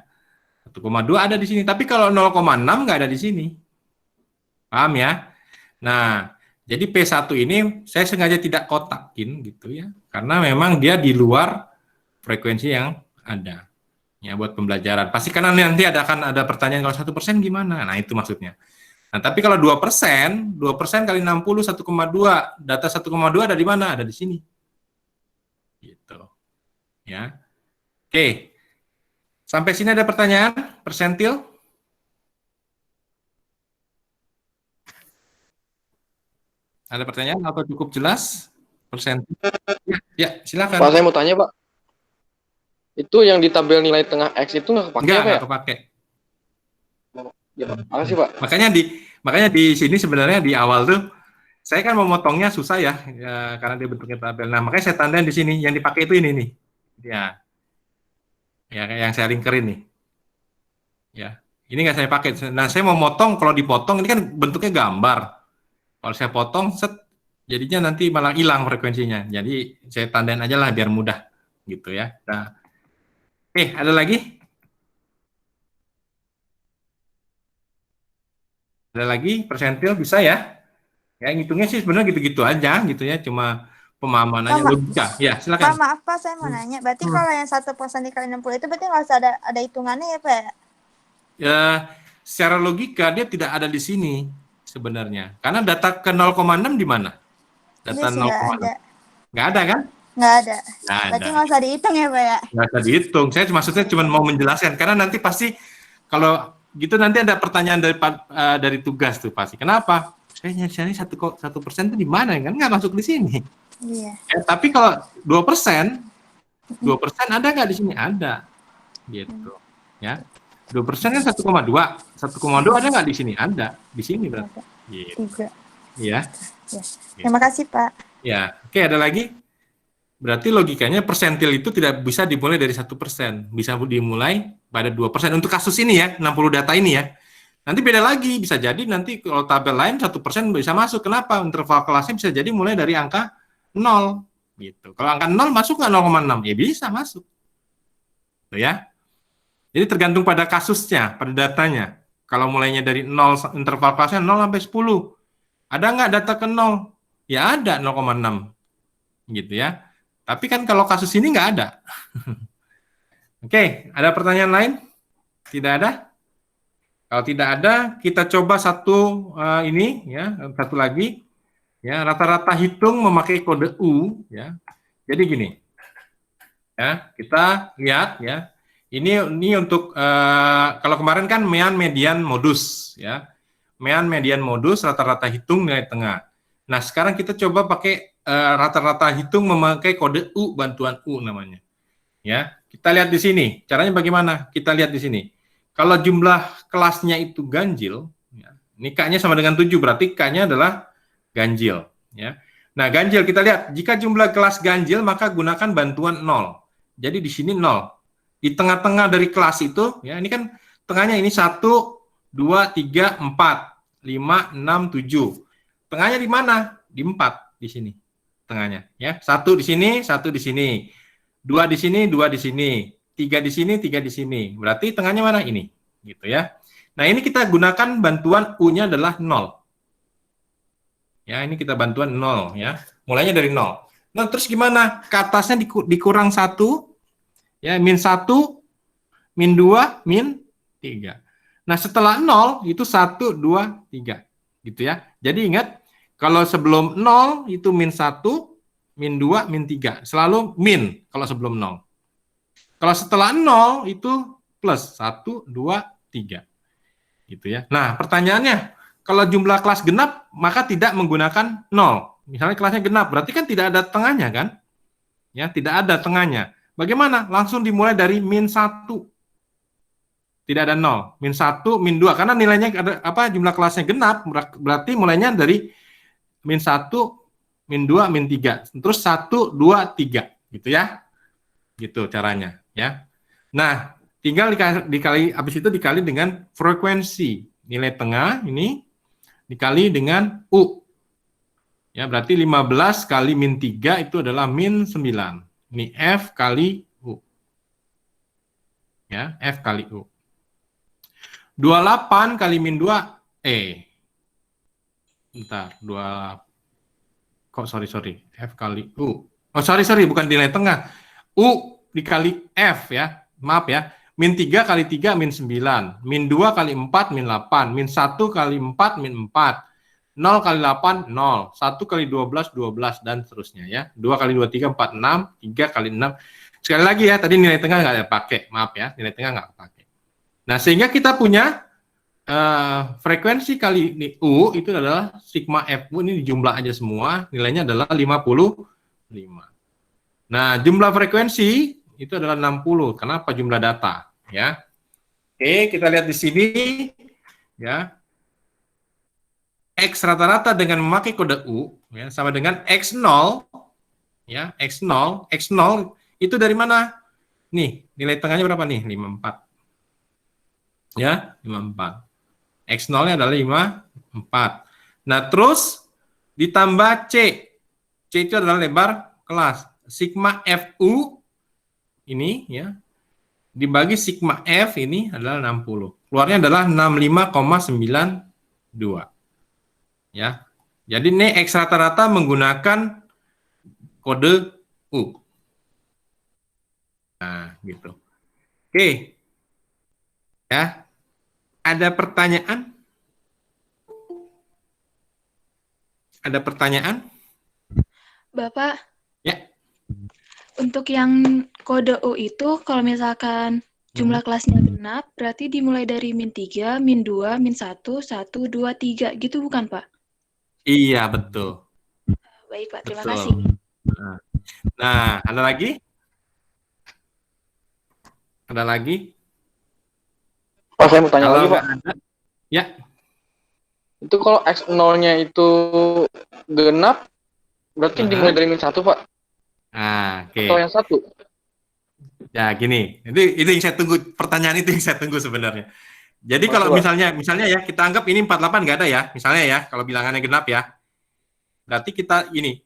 1,2 ada di sini, tapi kalau 0,6 nggak ada di sini. Paham ya? Nah, jadi P1 ini saya sengaja tidak kotakin gitu ya, karena memang dia di luar frekuensi yang ada. Ya, buat pembelajaran. Pasti karena nanti akan ada pertanyaan kalau 1% gimana? Nah, itu maksudnya. Nah, tapi kalau 2%, 2% kali 60 1,2. Data 1,2 ada di mana? Ada di sini. Gitu. Ya. Oke. Sampai sini ada pertanyaan? Persentil? Ada pertanyaan atau cukup jelas? Persentil? Ya, silakan. Pak, saya mau tanya, Pak. Itu yang di tabel nilai tengah X itu nggak kepake apa ya? Nggak kepake. Ya, Pak. Makasih, Pak. Makanya di sini sebenarnya di awal tuh saya kan memotongnya susah ya, karena dia bentuknya tabel. Nah, makanya saya tandain di sini yang dipakai itu ini nih. Ya. Ya, kayak yang saya lingkerin nih. Ya. Ini nggak saya pakai. Nah, saya mau motong, kalau dipotong ini kan bentuknya gambar. Kalau saya potong, set, jadinya nanti malah hilang frekuensinya. Jadi saya tandain aja lah biar mudah gitu ya. Nah, ada lagi? Ada lagi persentil bisa ya? Ya ngitungnya sih sebenarnya gitu-gitu aja gitu ya, cuma pemahaman aja, logika. Ya, Pak, silakan. maaf Pak, saya mau nanya. Berarti kalau yang 1% dikali 60 itu berarti nggak usah ada hitungannya ya Pak? Ya, secara logika dia tidak ada di sini sebenarnya. Karena data ke 0,6 di mana? Data Iya sih, 0,6. Nggak ada kan? Nggak ada. Nggak Berarti ada. nggak usah dihitung ya Pak ya? Nggak usah dihitung. Saya maksudnya cuma mau menjelaskan. Karena nanti pasti kalau gitu nanti ada pertanyaan dari tugas tuh pasti. Kenapa? Saya nyari 1% itu di mana? Kan nggak masuk di sini. Iya. Tapi kalau 2% ada nggak di sini? Ada. Gitu. Ya. 2% kan 1,2. 1,2 ada nggak di sini? Ada. Di sini berarti. Gitu. 3. Ya. Ya. Terima kasih Pak. Ya. Oke, ada lagi? Berarti logikanya persentil itu tidak bisa dimulai dari 1%. Bisa dimulai pada 2%. Untuk kasus ini ya, 60 data ini ya. Nanti beda lagi. Bisa jadi nanti kalau tabel lain 1% bisa masuk. Kenapa? Interval kelasnya bisa jadi mulai dari angka 0. Gitu. Kalau angka 0 masuk nggak 0,6? Ya bisa masuk. Tuh ya. Jadi tergantung pada kasusnya, pada datanya. Kalau mulainya dari 0, interval kelasnya 0 sampai 10. Ada nggak data ke 0? Ya ada 0,6. Gitu ya. Tapi kan kalau kasus ini nggak ada. Oke, ada pertanyaan lain? Tidak ada? Kalau tidak ada, kita coba satu ini ya, satu lagi. Ya, rata-rata hitung memakai kode U ya. Jadi gini. Ya, kita lihat ya. Ini untuk kalau kemarin kan mean median modus ya. Mean median modus rata-rata hitung nilai tengah. Nah, sekarang kita coba pakai rata-rata hitung memakai kode U, bantuan U namanya. Ya, kita lihat di sini. Caranya bagaimana? Kita lihat di sini. Kalau jumlah kelasnya itu ganjil, ya, ini K-nya sama dengan 7, berarti K-nya adalah ganjil. Ya. Nah, ganjil kita lihat. Jika jumlah kelas ganjil, maka gunakan bantuan 0. Jadi di sini 0. Di tengah-tengah dari kelas itu, ya ini kan tengahnya ini 1, 2, 3, 4, 5, 6, 7. Tengahnya di mana? Di 4 di sini. Tengahnya ya. 1 di sini, 1 di sini. 2 di sini, 2 di sini. 3 di sini, 3 di sini. Berarti tengahnya mana? Ini. Gitu ya. Nah, ini kita gunakan bantuan U-nya adalah 0. Ya, ini kita bantuan 0 ya. Mulainya dari 0. Nah, terus gimana? Ke atasnya dikurang 1. Ya, min 1, min 2, min 3. Nah, setelah 0 itu 1, 2, 3. Gitu ya. Jadi ingat, kalau sebelum 0 itu min 1, min 2, min 3. Selalu min kalau sebelum 0. Kalau setelah 0 itu plus 1, 2, 3. Gitu ya. Nah, pertanyaannya, kalau jumlah kelas genap, maka tidak menggunakan 0. Misalnya kelasnya genap, berarti kan tidak ada tengahnya kan? Ya, tidak ada tengahnya. Bagaimana? Langsung dimulai dari -1. Tidak ada 0. -1, -2. Karena nilainya ada jumlah kelasnya genap, berarti mulainya dari -1, -2, -3. Terus 1, 2, 3. Gitu ya. Gitu caranya. Ya. Nah, tinggal dikali, habis itu dikali dengan frekuensi. Nilai tengah ini dikali dengan U. Ya, berarti 15 kali -3 itu adalah -9. Ini F kali U. Ya, F kali U. 28 kali -2, bentar, 2, sorry, F kali U. Oh, sorry, bukan nilai tengah. U dikali F ya, maaf ya. -3 kali 3, -9. -2 kali 4, -8. -1 kali 4, -4. 0 kali 8, 0. 1 kali 12, 12, dan seterusnya ya. 2 kali 2, 3, 4, 6. 3 kali 6. Sekali lagi ya, tadi nilai tengah nggak ada pakai. Maaf ya, nilai tengah nggak pakai. Nah, sehingga kita punya frekuensi kali ini U itu adalah sigma FU, ini dijumlah aja semua, nilainya adalah 55. Nah, jumlah frekuensi itu adalah 60. Kenapa? Jumlah data ya. Oke, kita lihat di sini ya. X rata-rata dengan memakai kode U ya, sama dengan X0 ya, X0 itu dari mana? Nih, nilai tengahnya berapa nih? 54. Ya, 54. X0-nya adalah 54. Nah, terus ditambah C. C itu adalah lebar kelas. Sigma FU ini ya dibagi sigma F ini adalah 60. Keluarnya adalah 65,92. Ya. Jadi ini X rata-rata menggunakan kode U. Nah, gitu. Oke. Ya. Ada pertanyaan? Ada pertanyaan? Bapak, Ya. untuk yang kode U itu kalau misalkan jumlah kelasnya genap, berarti dimulai dari -3, -2, -1, 1, 2, 3 gitu bukan, Pak? Iya, betul. Baik, Pak. Terima Betul. kasih. Nah, ada lagi? Ada lagi? Oh, saya mau tanya Kalau lagi, Pak. nggak ada, ya. Itu kalau X0-nya itu genap, berarti dimulai dari -1, Pak? Nah, oke. Atau yang 1? Ya, gini. Itu yang saya tunggu, pertanyaan itu yang saya tunggu sebenarnya. Jadi kalau misalnya ya, kita anggap ini 48 nggak ada ya, misalnya ya, kalau bilangannya genap ya. Berarti kita ini,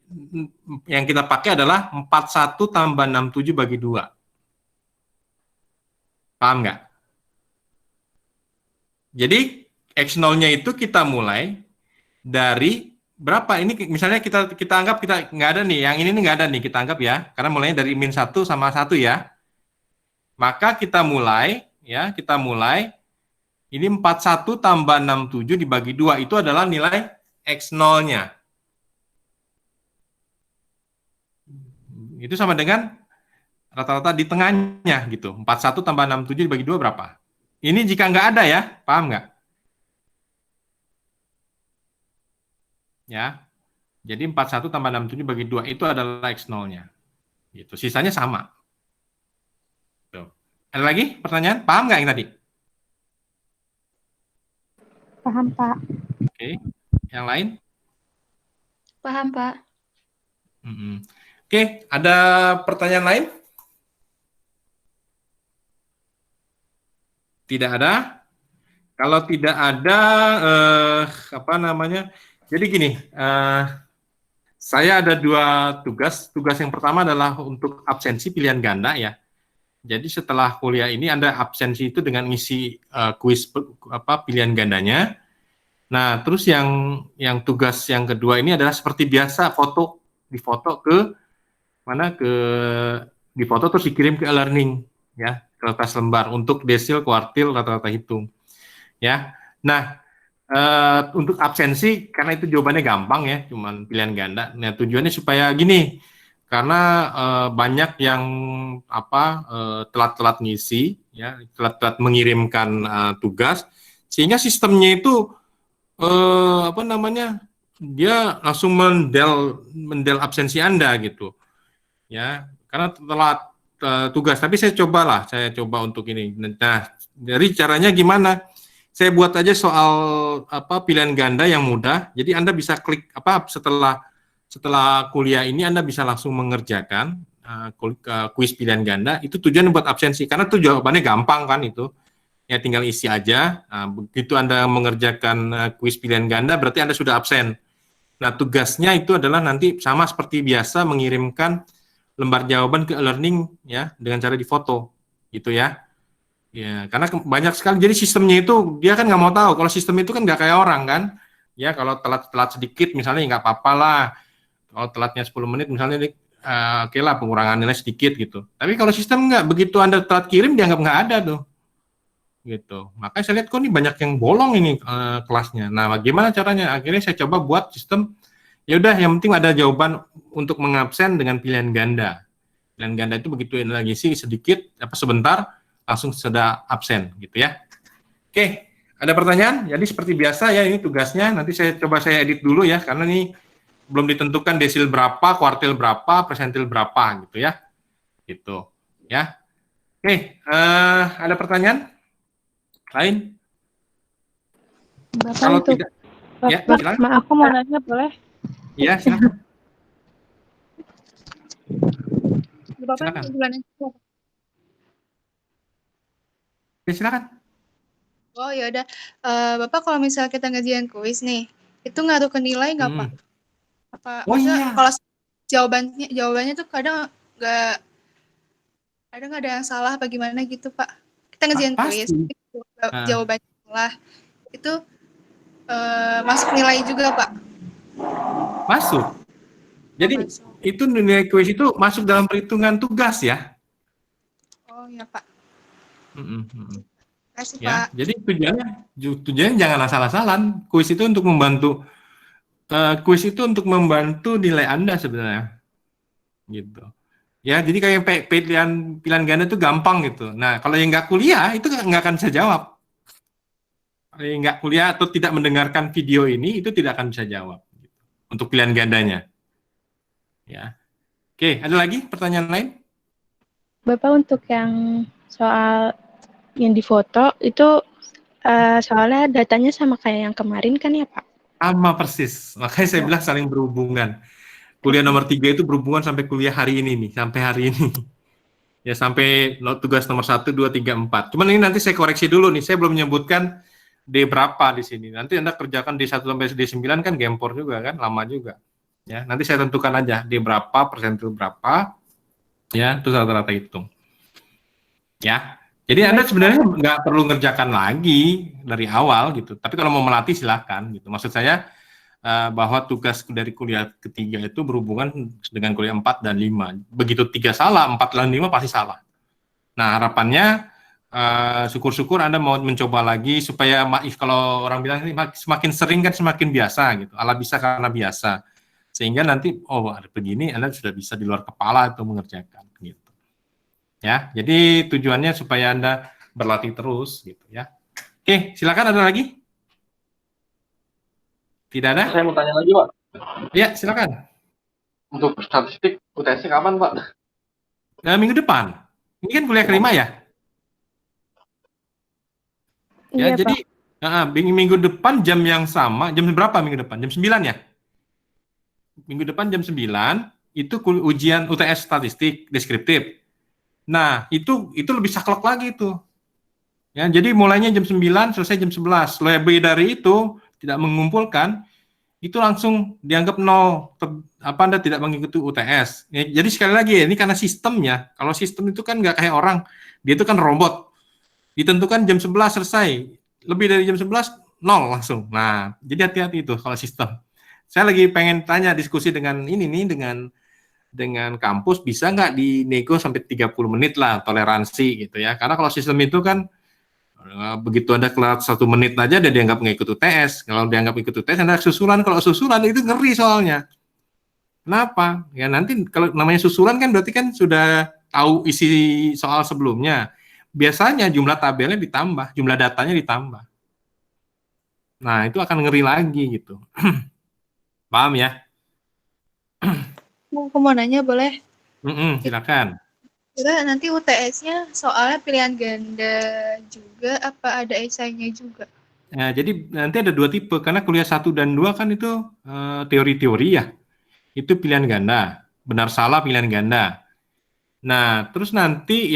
yang kita pakai adalah 41 tambah 67 bagi 2. Paham nggak? Jadi X0-nya itu kita mulai dari berapa? Ini misalnya kita anggap kita nggak ada nih, yang ini nggak ada nih, kita anggap ya, karena mulainya dari -1 sama 1 ya. Maka kita mulai ini 41 tambah 67 dibagi 2 itu adalah nilai X0-nya. Itu sama dengan rata-rata di tengahnya gitu. 41 tambah 67 dibagi 2 berapa? Ini jika nggak ada ya, paham nggak? Ya. Jadi 41 tambah 67 bagi 2 itu adalah X0-nya. Gitu. Sisanya sama. Tuh. Ada lagi pertanyaan? Paham nggak yang tadi? Paham, Pak. Oke. Yang lain? Paham, Pak. Oke, ada pertanyaan lain? Tidak ada. Kalau tidak ada, jadi gini, saya ada 2 tugas. Tugas yang pertama adalah untuk absensi pilihan ganda ya. Jadi setelah kuliah ini Anda absensi itu dengan ngisi kuis pilihan gandanya. Nah, terus yang tugas yang kedua ini adalah seperti biasa difoto ke mana difoto terus dikirim ke e-learning ya, kertas lembar untuk desil, kuartil, rata-rata hitung. Ya. Nah, untuk absensi karena itu jawabannya gampang ya, cuman pilihan ganda. Nah, tujuannya supaya gini, karena banyak yang telat-telat ngisi ya, telat-telat mengirimkan tugas, sehingga sistemnya itu apa namanya, dia langsung mendel absensi Anda gitu. Ya, karena telat tugas. Tapi saya coba untuk ini. Nah, dari caranya gimana? Saya buat aja soal pilihan ganda yang mudah. Jadi Anda bisa klik setelah kuliah ini Anda bisa langsung mengerjakan kuis pilihan ganda. Itu tujuan buat absensi karena tuh jawabannya gampang kan itu. Ya tinggal isi aja. Nah, begitu Anda mengerjakan kuis pilihan ganda berarti Anda sudah absen. Nah, tugasnya itu adalah nanti sama seperti biasa mengirimkan lembar jawaban ke e-learning ya dengan cara difoto gitu ya. Ya, karena banyak sekali jadi sistemnya itu dia kan nggak mau tahu. Kalau sistem itu kan nggak kayak orang kan. Ya, kalau telat sedikit misalnya nggak apa-apa lah. Kalau telatnya 10 menit misalnya oke lah pengurangan nilai sedikit gitu. Tapi kalau sistem nggak, begitu Anda telat kirim dianggap nggak ada tuh. Gitu. Makanya saya lihat kok ini banyak yang bolong ini kelasnya. Nah, bagaimana caranya? Akhirnya saya coba buat sistem ya udah yang penting ada jawaban untuk mengabsen dengan pilihan ganda. Pilihan ganda itu begitu lagi sih sedikit sebentar langsung sudah absen gitu ya. Oke, ada pertanyaan? Jadi seperti biasa ya ini tugasnya. Nanti saya edit dulu ya karena ini belum ditentukan desil berapa, kuartil berapa, persentil berapa gitu ya. Gitu. Ya. Oke, ada pertanyaan lain? Bapak Kalau untuk tidak, ya Bapak, silakan. maaf, aku mau nanya boleh? Iya, silakan. Bapak Silakan. bulan Ya, silakan. Oh ya udah, Bapak kalau misalnya kita ngerjain kuis nih, itu ngaruh ke nilai nggak Pak? Apa Oh maksudnya iya. kalau jawabannya tuh kadang nggak ada yang salah apa gimana gitu Pak? Kita ngerjain kuis, Pasti. jawabannya salah, itu masuk nilai juga Pak? Masuk. Jadi Masuk. itu nilai kuis itu masuk dalam perhitungan tugas ya. Oh ya Pak. Kasih Ya, Pak. jadi tujuannya jangan asal-asalan. Kuis itu untuk membantu nilai Anda sebenarnya. Gitu. Ya, jadi kayak pilihan ganda itu gampang gitu. Nah, kalau yang nggak kuliah itu nggak akan bisa jawab. Kalau yang nggak kuliah atau tidak mendengarkan video ini itu tidak akan bisa jawab. Gitu. Untuk pilihan gandanya. Ya. Oke, ada lagi pertanyaan lain? Bapak untuk yang soal yang difoto itu soalnya datanya sama kayak yang kemarin kan ya Pak? Sama persis. Makanya saya bilang saling berhubungan. Kuliah nomor 3 itu berhubungan sampai kuliah hari ini nih, sampai hari ini. Ya sampai tugas nomor 1, 2, 3, 4. Cuman ini nanti saya koreksi dulu nih, saya belum menyebutkan D berapa di sini. Nanti Anda kerjakan D1 sampai D9 kan gempor juga kan, lama juga. Ya, nanti saya tentukan aja D berapa, persentil berapa. Ya, itu rata-rata hitung. Ya. Jadi Anda sebenarnya nggak perlu ngerjakan lagi dari awal gitu. Tapi kalau mau melatih silakan gitu. Maksud saya bahwa tugas dari kuliah ketiga itu berhubungan dengan kuliah 4 dan 5. Begitu 3 salah, 4 dan 5 pasti salah. Nah, harapannya syukur-syukur Anda mau mencoba lagi supaya kalau orang bilang semakin sering kan semakin biasa gitu. Allah bisa karena biasa. Sehingga nanti ada begini Anda sudah bisa di luar kepala itu mengerjakan gitu. Ya, jadi tujuannya supaya Anda berlatih terus gitu ya. Oke, silakan ada lagi? Tidak ada? Saya mau tanya lagi, Pak. Ya, silakan. Untuk statistik UTS kapan, Pak? Minggu depan. Ini kan kuliah kelima ya? Ya, Iya, jadi minggu depan jam yang sama, jam berapa minggu depan? Jam 9 ya? Minggu depan jam 9 itu ujian UTS statistik deskriptif. Nah, itu lebih saklek lagi tuh. Ya, jadi mulainya jam 9, selesai jam 11. Lebih dari itu tidak mengumpulkan, itu langsung dianggap nol. Anda tidak mengikuti UTS. Ya, jadi sekali lagi ini karena sistemnya. Kalau sistem itu kan nggak kayak orang, dia itu kan robot. Ditentukan jam 11 selesai. Lebih dari jam 11 nol langsung. Nah, jadi hati-hati itu kalau sistem. Saya lagi pengen tanya diskusi dengan ini nih dengan kampus bisa nggak dinego sampai 30 menit lah toleransi gitu ya. Karena kalau sistem itu kan begitu Anda kelar 1 menit aja dia dianggap nggak ikut UTS. Kalau dianggap ikut UTS Anda susulan, kalau susulan itu ngeri soalnya. Kenapa? Ya nanti kalau namanya susulan kan berarti kan sudah tahu isi soal sebelumnya. Biasanya jumlah tabelnya ditambah, jumlah datanya ditambah. Nah, itu akan ngeri lagi gitu. Paham ya? Aku mau nanya boleh? Silakan. Kira nanti UTS-nya soalnya pilihan ganda juga apa ada esainya juga? Nah, jadi nanti ada 2 tipe, karena kuliah 1 dan 2 kan itu teori-teori ya. Itu pilihan ganda. Benar salah pilihan ganda. Nah, terus nanti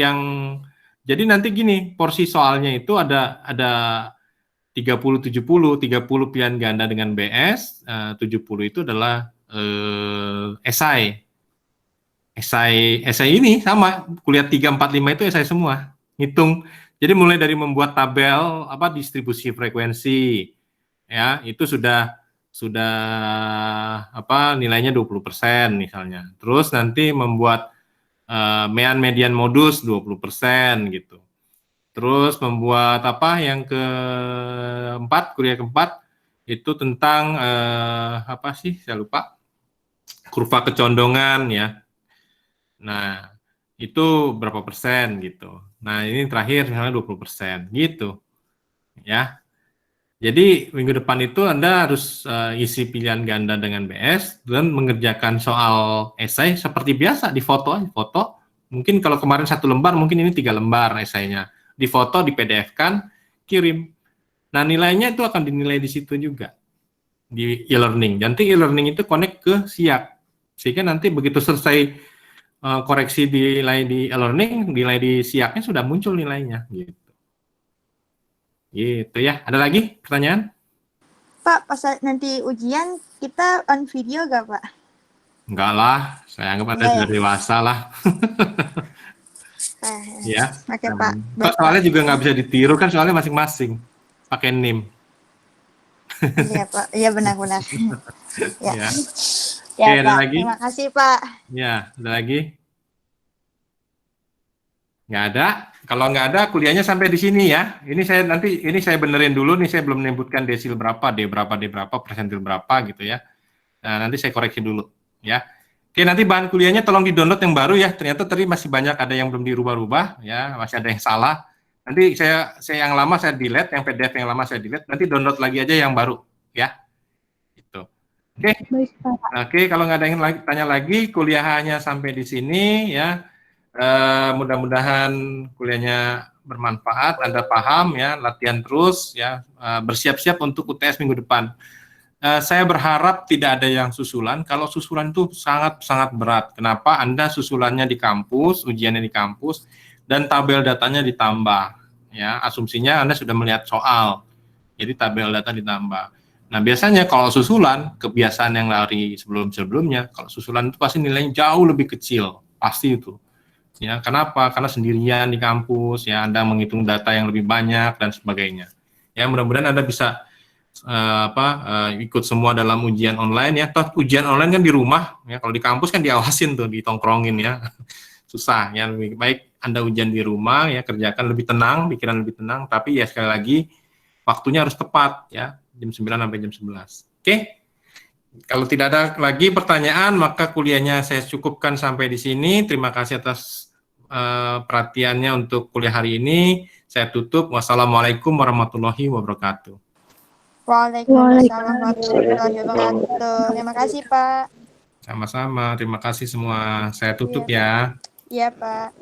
jadi nanti gini, porsi soalnya itu ada 30-70, 30 pilihan ganda dengan BS, 70 itu adalah esai. Esai ini sama, kuliah 3, 4, 5 itu esai semua. Ngitung. Jadi mulai dari membuat tabel distribusi frekuensi, ya, itu sudah nilainya 20% misalnya. Terus nanti membuat mean median modus 20% gitu. Terus membuat yang keempat, kuliah keempat itu tentang saya lupa, kurva kecondongan ya. Nah, itu berapa persen gitu. Nah, ini terakhir misalnya 20% gitu. Ya. Jadi minggu depan itu Anda harus isi pilihan ganda dengan BS dan mengerjakan soal esai seperti biasa, di foto. Mungkin kalau kemarin 1 lembar, mungkin ini 3 lembar esainya. Di foto, di PDF-kan, kirim. Nah, nilainya itu akan dinilai di situ juga, di e-learning. Nanti e-learning itu connect ke SIAK. Sehingga nanti begitu selesai koreksi nilai di e-learning, nilai di SIAK-nya sudah muncul nilainya. Gitu ya. Ada lagi pertanyaan? Pak, pas nanti ujian kita on video gak, Pak? Enggak lah, saya anggap Anda sudah dewasa lah. Ya. Oke, Pak. Baik, soalnya juga nggak bisa ditiru kan, soalnya masing-masing pakai NIM. Iya, Pak. Iya, benar-benar. Ya. Ya. Oke, ada Pak. lagi? Terima kasih, Pak. Ya, ada lagi? Nggak ada. Kalau nggak ada, kuliahnya sampai di sini ya. Ini saya benerin dulu nih, saya belum menyebutkan desil berapa, D berapa, persentil berapa gitu ya. Nah, nanti saya koreksi dulu ya. Oke, nanti bahan kuliahnya tolong di-download yang baru ya. Ternyata tadi masih banyak ada yang belum dirubah-rubah ya, masih ada yang salah. Nanti saya yang lama saya delete, yang PDF yang lama saya delete, nanti download lagi aja yang baru ya. Gitu. Oke. Oke, kalau nggak ada yang tanya lagi, kuliahnya sampai di sini ya. Mudah-mudahan kuliahnya bermanfaat, Anda paham ya, latihan terus ya, bersiap-siap untuk UTS minggu depan. Saya berharap tidak ada yang susulan. Kalau susulan itu sangat-sangat berat. Kenapa? Anda susulannya di kampus, ujiannya di kampus, dan tabel datanya ditambah. Ya, asumsinya Anda sudah melihat soal, jadi tabel data ditambah. Nah, biasanya kalau susulan, kebiasaan yang lari sebelum-sebelumnya, kalau susulan itu pasti nilainya jauh lebih kecil, pasti itu. Ya, kenapa? Karena sendirian di kampus, ya Anda menghitung data yang lebih banyak dan sebagainya. Ya, mudah-mudahan Anda bisa ikut semua dalam ujian online ya. Toh ujian online kan di rumah, ya. Kalau di kampus kan diawasin tuh, ditongkrongin ya. Susah ya. Lebih baik Anda ujian di rumah ya, kerjakan lebih tenang, pikiran lebih tenang, tapi ya sekali lagi waktunya harus tepat ya, jam 9 sampai jam 11. Oke. Kalau tidak ada lagi pertanyaan, maka kuliahnya saya cukupkan sampai di sini. Terima kasih atas perhatiannya untuk kuliah hari ini. Saya tutup. Wassalamualaikum warahmatullahi wabarakatuh. Waalaikumsalam warahmatullahi wabarakatuh. Terima kasih, Pak. Sama-sama. Terima kasih semua. Saya tutup ya. Iya, Pak.